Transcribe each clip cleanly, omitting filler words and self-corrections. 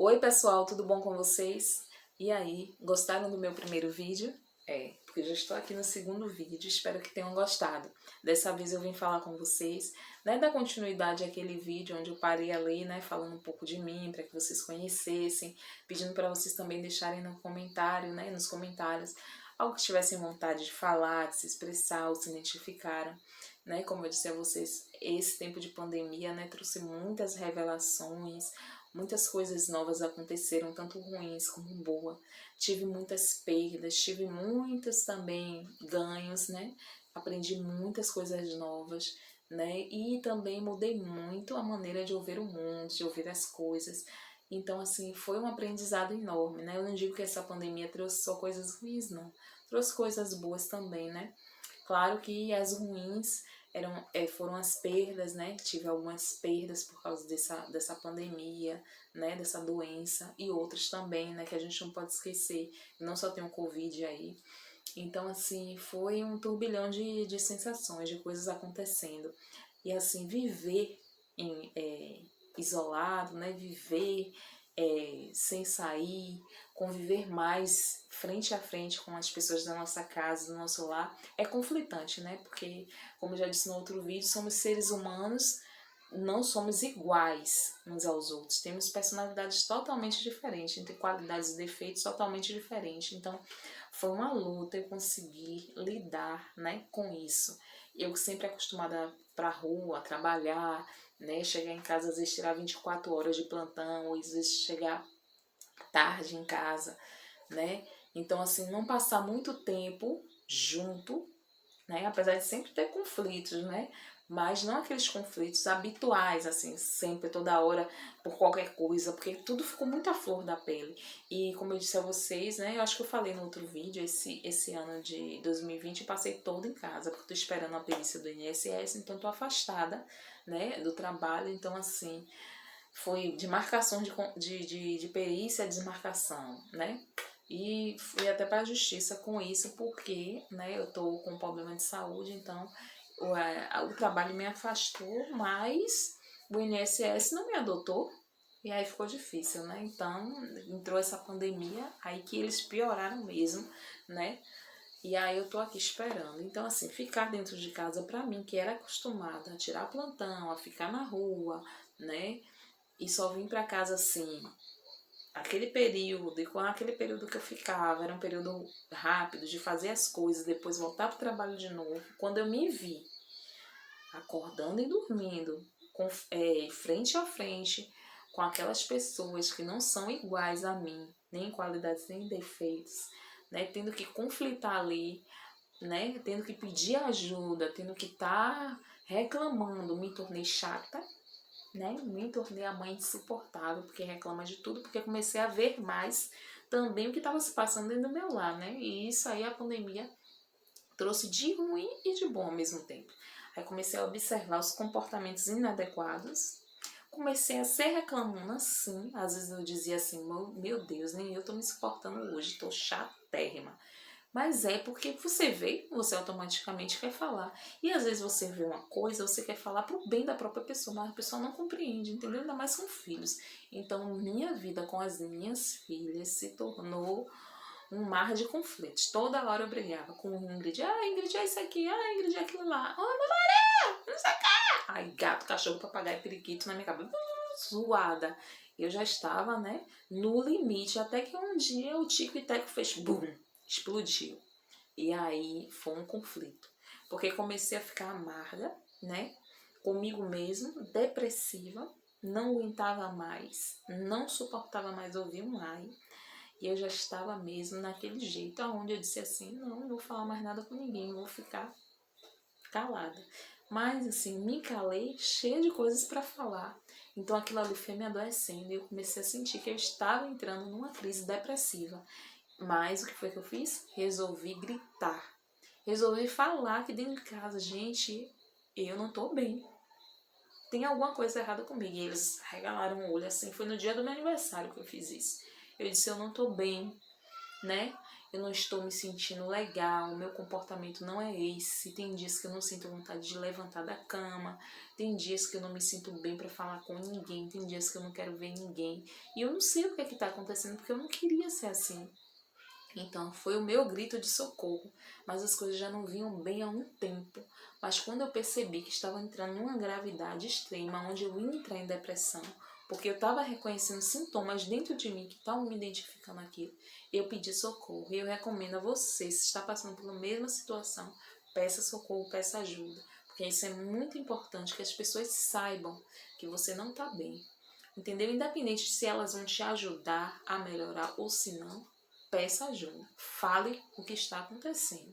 Oi pessoal, tudo bom com vocês? E aí, gostaram do meu primeiro vídeo? Porque eu já estou aqui no segundo vídeo, espero que tenham gostado. Dessa vez eu vim falar com vocês, né, dar continuidade àquele vídeo onde eu parei ali, né, falando um pouco de mim, para que vocês conhecessem, pedindo para vocês também deixarem no comentário, né, nos comentários, algo que tivessem vontade de falar, de se expressar ou se identificaram. Né, como eu disse a vocês, esse tempo de pandemia, né, trouxe muitas revelações, muitas coisas novas aconteceram, tanto ruins como boas. Tive muitas perdas, tive muitos também ganhos, né? Aprendi muitas coisas novas, né? E também mudei muito a maneira de ouvir o mundo, de ouvir as coisas. Então, assim, foi um aprendizado enorme, né? Eu não digo que essa pandemia trouxe só coisas ruins, não. Trouxe coisas boas também, né? Claro que as ruins foram as perdas, né? Tive algumas perdas por causa dessa pandemia, né? Dessa doença e outras também, né? Que a gente não pode esquecer. Não só tem o Covid aí. Então, assim, foi um turbilhão de sensações, de coisas acontecendo. E, assim, viver isolado, né? Viver sem sair, conviver mais frente a frente com as pessoas da nossa casa, do nosso lar, é conflitante, né? Porque, como eu já disse no outro vídeo, somos seres humanos, não somos iguais uns aos outros. Temos personalidades totalmente diferentes, entre qualidades e defeitos totalmente diferentes. Então, foi uma luta eu conseguir lidar, né, com isso. Eu sempre acostumada para rua, trabalhar, né, chegar em casa, às vezes tirar 24 horas de plantão, ou às vezes chegar tarde em casa, né? Então, assim, não passar muito tempo junto, né? Apesar de sempre ter conflitos, né? Mas não aqueles conflitos habituais, assim, sempre, toda hora, por qualquer coisa, porque tudo ficou muito à flor da pele. E como eu disse a vocês, né? Eu acho que eu falei no outro vídeo, esse ano de 2020 eu passei todo em casa, porque tô esperando a perícia do INSS, então tô afastada, né? Do trabalho, então assim, foi de marcação de perícia a desmarcação, né? E fui até para a justiça com isso, porque, né, eu tô com problema de saúde, então o trabalho me afastou, mas o INSS não me adotou, e aí ficou difícil, né? Então, entrou essa pandemia, aí que eles pioraram mesmo, né? E aí eu tô aqui esperando. Então, assim, ficar dentro de casa para mim, que era acostumada a tirar plantão, a ficar na rua, né? E só vim para casa assim, aquele período, e com aquele período que eu ficava, era um período rápido de fazer as coisas, depois voltar para o trabalho de novo. Quando eu me vi acordando e dormindo, frente a frente, com aquelas pessoas que não são iguais a mim, nem em qualidades nem em defeitos, né, tendo que conflitar ali, né, tendo que pedir ajuda, tendo que estar reclamando, me tornei chata, né? Me tornei a mãe insuportável, porque reclama de tudo, porque comecei a ver mais também o que estava se passando dentro do meu lar, né? E isso aí a pandemia trouxe de ruim e de bom ao mesmo tempo. Aí comecei a observar os comportamentos inadequados, comecei a ser reclamona assim, às vezes eu dizia assim, meu Deus, nem eu tô me suportando hoje, tô chatérrima. Mas é porque você vê, você automaticamente quer falar. E às vezes você vê uma coisa, você quer falar pro bem da própria pessoa, mas a pessoa não compreende, entendeu? Ainda mais com filhos. Então, minha vida com as minhas filhas se tornou um mar de conflitos. Toda hora eu brigava com Ingrid. Ah, Ingrid, é isso aqui. Ah, Ingrid, é aquilo lá. Ah, Maria, não sei o que. Ai, gato, cachorro, papagaio, periquito na minha cabeça. Zoada. Eu já estava, né, no limite. Até que um dia o Tico e Teco fez bum, explodiu. E aí foi um conflito. Porque comecei a ficar amarga, né, comigo mesmo, depressiva, não aguentava mais, não suportava mais ouvir um ai. E eu já estava mesmo naquele jeito, aonde eu disse assim, não vou falar mais nada com ninguém, vou ficar calada. Mas assim, me calei, cheia de coisas para falar. Então aquilo ali foi me adoecendo e eu comecei a sentir que eu estava entrando numa crise depressiva. Mas o que foi que eu fiz? Resolvi gritar. Resolvi falar aqui dentro de casa, gente, eu não tô bem. Tem alguma coisa errada comigo. E eles regalaram o olho assim. Foi no dia do meu aniversário que eu fiz isso. Eu disse, eu não tô bem. né? Eu não estou me sentindo legal, o meu comportamento não é esse. Tem dias que eu não sinto vontade de levantar da cama, tem dias que eu não me sinto bem para falar com ninguém, tem dias que eu não quero ver ninguém. E eu não sei o que é que tá acontecendo, porque eu não queria ser assim. Então, foi o meu grito de socorro, mas as coisas já não vinham bem há um tempo. Mas quando eu percebi que estava entrando numa gravidade extrema, onde eu ia entrar em depressão, porque eu estava reconhecendo sintomas dentro de mim que estavam me identificando aquilo, eu pedi socorro. E eu recomendo a você, se está passando pela mesma situação, peça socorro, peça ajuda. Porque isso é muito importante, que as pessoas saibam que você não está bem. Entendeu? Independente de se elas vão te ajudar a melhorar ou se não, peça ajuda, fale o que está acontecendo,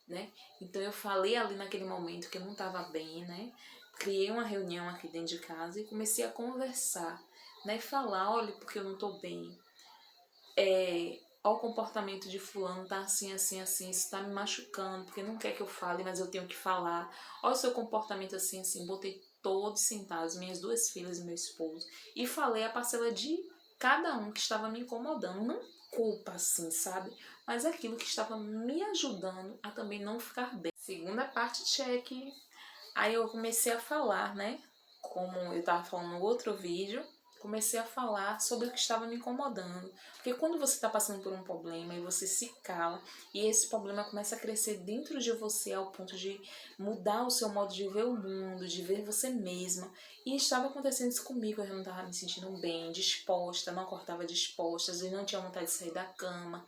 né? Então eu falei ali naquele momento que eu não estava bem, né? Criei uma reunião aqui dentro de casa e comecei a conversar, né? Falar, olha, porque eu não estou bem, ó, o comportamento de fulano tá assim, assim, assim, isso tá me machucando, porque não quer que eu fale, mas eu tenho que falar. Ó, o seu comportamento assim, assim, botei todos sentados, minhas duas filhas e meu esposo, e falei a parcela de cada um que estava me incomodando. Não culpa assim, sabe? Mas aquilo que estava me ajudando a também não ficar bem. Segunda parte, check. Aí eu comecei a falar, né? Como eu estava falando no outro vídeo, comecei a falar sobre o que estava me incomodando. Porque quando você está passando por um problema e você se cala, e esse problema começa a crescer dentro de você ao ponto de mudar o seu modo de ver o mundo, de ver você mesma. E estava acontecendo isso comigo, eu não estava me sentindo bem, disposta, não acordava disposta, às vezes não tinha vontade de sair da cama.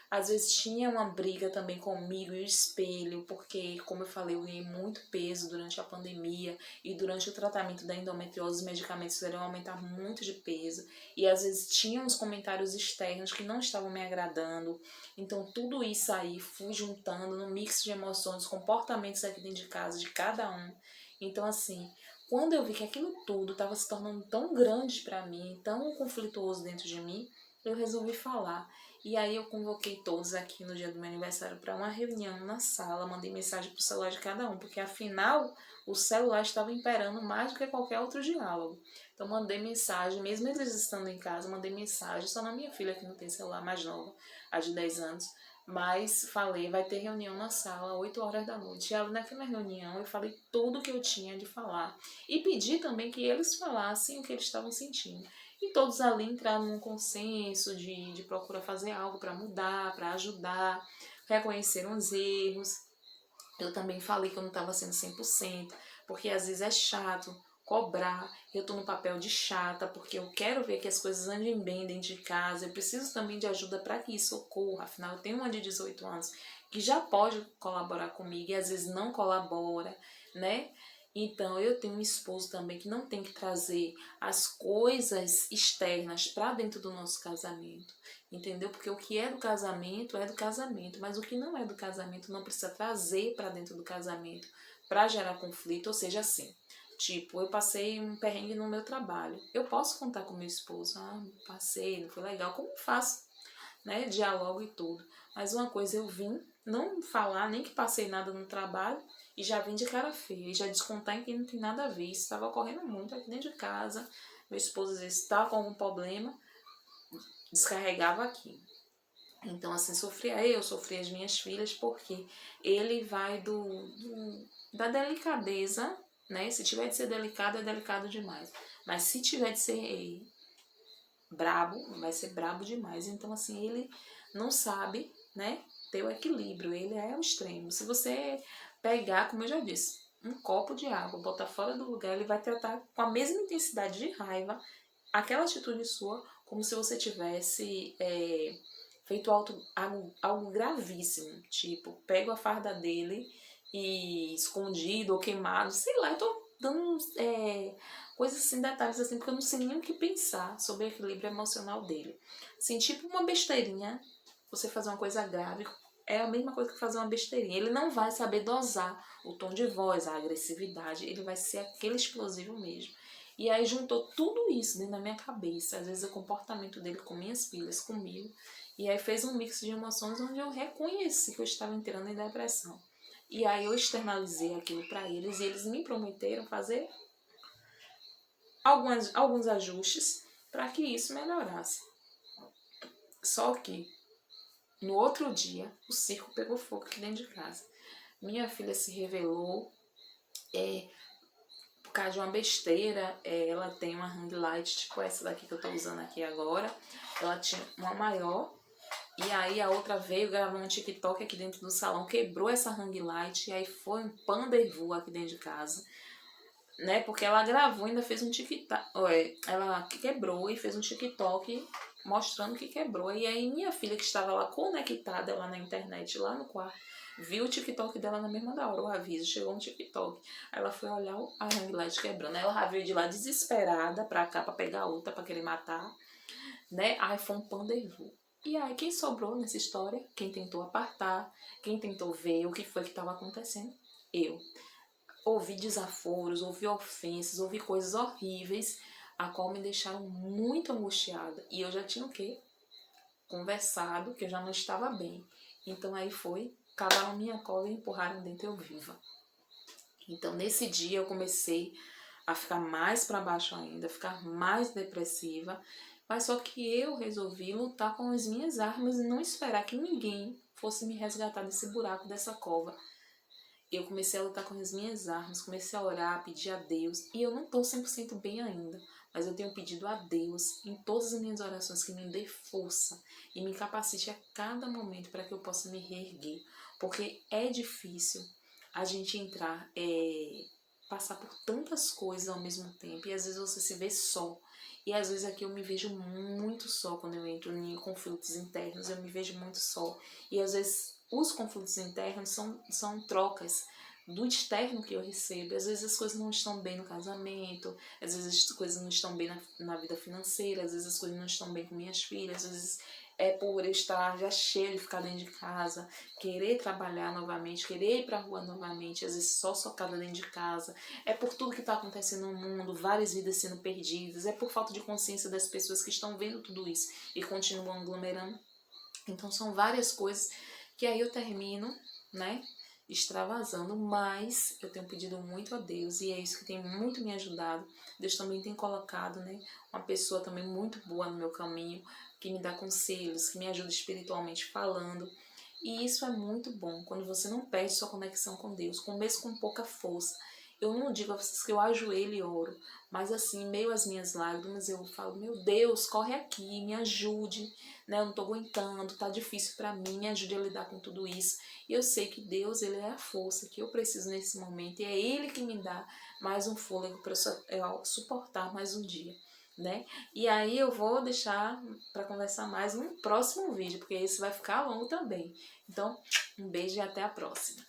Às vezes tinha uma briga também comigo e o espelho, porque, como eu falei, eu ganhei muito peso durante a pandemia e durante o tratamento da endometriose, os medicamentos fizeram aumentar muito de peso. E às vezes tinha uns comentários externos que não estavam me agradando. Então tudo isso aí fui juntando no mix de emoções, comportamentos aqui dentro de casa de cada um. Então assim, quando eu vi que aquilo tudo estava se tornando tão grande para mim, tão conflituoso dentro de mim, eu resolvi falar. E aí eu convoquei todos aqui no dia do meu aniversário para uma reunião na sala, mandei mensagem pro celular de cada um, porque afinal o celular estava imperando mais do que qualquer outro diálogo. Então mandei mensagem, mesmo eles estando em casa, mandei mensagem, só na minha filha que não tem celular, mais nova, a de 10 anos, mas falei, vai ter reunião na sala, 8 horas da noite. E ali naquela reunião eu falei tudo o que eu tinha de falar. E pedi também que eles falassem o que eles estavam sentindo. E todos ali entraram num consenso de procurar fazer algo para mudar, para ajudar, reconheceram os erros. Eu também falei que eu não estava sendo 100%, porque às vezes é chato cobrar. Eu estou no papel de chata, porque eu quero ver que as coisas andem bem dentro de casa. Eu preciso também de ajuda para que isso ocorra. Afinal, eu tenho uma de 18 anos que já pode colaborar comigo e às vezes não colabora, né? Então, eu tenho um esposo também que não tem que trazer as coisas externas para dentro do nosso casamento, entendeu? Porque o que é do casamento, mas o que não é do casamento não precisa trazer para dentro do casamento para gerar conflito, ou seja, assim. Tipo, eu passei um perrengue no meu trabalho. Eu posso contar com meu esposo, passei, não foi legal, como faço, né? Diálogo e tudo. Mas uma coisa eu vim não falar nem que passei nada no trabalho e já vim de cara feia e já descontar em quem não tem nada a ver. Isso estava ocorrendo muito aqui dentro de casa. Meu esposo às vezes estava com algum problema, descarregava aqui. Então, assim, sofria eu, sofria as minhas filhas, porque ele vai da delicadeza, né? Se tiver de ser delicado, é delicado demais. Mas se tiver de ser brabo, vai ser brabo demais. Então, assim, ele não sabe, né, ter o equilíbrio. Ele é o extremo. Se você pegar, como eu já disse, um copo de água, botar fora do lugar, ele vai tratar com a mesma intensidade de raiva aquela atitude sua, como se você tivesse feito algo gravíssimo. Tipo, pego a farda dele e escondido ou queimado, sei lá, eu tô dando coisas assim, detalhes assim, porque eu não sei nem o que pensar sobre o equilíbrio emocional dele. Assim, tipo uma besteirinha, você fazer uma coisa grave, é a mesma coisa que fazer uma besteirinha. Ele não vai saber dosar o tom de voz, a agressividade, ele vai ser aquele explosivo mesmo. E aí juntou tudo isso dentro da minha cabeça, às vezes o comportamento dele com minhas filhas, comigo, e aí fez um mix de emoções onde eu reconheci que eu estava entrando em depressão. E aí eu externalizei aquilo para eles e eles me prometeram fazer alguns ajustes para que isso melhorasse. Só que No outro dia, o circo pegou fogo aqui dentro de casa. Minha filha se revelou, por causa de uma besteira. Ela tem uma ring light, tipo essa daqui que eu tô usando aqui agora. Ela tinha uma maior, e aí a outra veio gravando um TikTok aqui dentro do salão, quebrou essa ring light, e aí foi um pandevu aqui dentro de casa, né? Porque ela gravou e ainda fez um TikTok, ela quebrou e fez um TikTok mostrando que quebrou. E aí minha filha, que estava lá conectada lá na internet, lá no quarto, viu o TikTok dela na mesma hora, o aviso, chegou no TikTok. Aí ela foi olhar a ring light quebrando. Aí ela já veio de lá desesperada pra cá, pra pegar outra, pra querer matar, né? Aí foi um pandevu. E aí quem sobrou nessa história? Quem tentou apartar, quem tentou ver o que foi que estava acontecendo? Eu. Ouvi desaforos, ouvi ofensas, ouvi coisas horríveis, a qual me deixaram muito angustiada. E eu já tinha o quê? Conversado, que eu já não estava bem. Então aí foi, cavaram minha cola e empurraram dentro eu viva. Então nesse dia eu comecei a ficar mais para baixo ainda, a ficar mais depressiva, mas só que eu resolvi lutar com as minhas armas e não esperar que ninguém fosse me resgatar desse buraco, dessa cova. Eu comecei a lutar com as minhas armas, comecei a orar, a pedir a Deus, e eu não estou 100% bem ainda, mas eu tenho pedido a Deus em todas as minhas orações que me dê força e me capacite a cada momento para que eu possa me reerguer, porque é difícil a gente entrar, passar por tantas coisas ao mesmo tempo, e às vezes você se vê só. E às vezes aqui eu me vejo muito só quando eu entro em conflitos internos, eu me vejo muito só. E às vezes os conflitos internos são trocas do externo que eu recebo. Às vezes as coisas não estão bem no casamento, às vezes as coisas não estão bem na vida financeira, às vezes as coisas não estão bem com minhas filhas, às vezes é por eu estar já cheio de ficar dentro de casa, querer trabalhar novamente, querer ir pra rua novamente, às vezes só socada dentro de casa. É por tudo que está acontecendo no mundo, várias vidas sendo perdidas, é por falta de consciência das pessoas que estão vendo tudo isso e continuam aglomerando. Então são várias coisas que aí eu termino, né, extravasando, mas eu tenho pedido muito a Deus e é isso que tem muito me ajudado. Deus também tem colocado, né, uma pessoa também muito boa no meu caminho, que me dá conselhos, que me ajuda espiritualmente falando. E isso é muito bom, quando você não perde sua conexão com Deus, mesmo com pouca força. Eu não digo a vocês que eu ajoelho e oro, mas assim, meio às minhas lágrimas, eu falo, meu Deus, corre aqui, me ajude, né? Eu não tô aguentando, tá difícil para mim, me ajude a lidar com tudo isso. E eu sei que Deus, ele é a força que eu preciso nesse momento, e é Ele que me dá mais um fôlego para suportar mais um dia, né? E aí eu vou deixar para conversar mais no próximo vídeo, porque esse vai ficar longo também. Então, um beijo e até a próxima.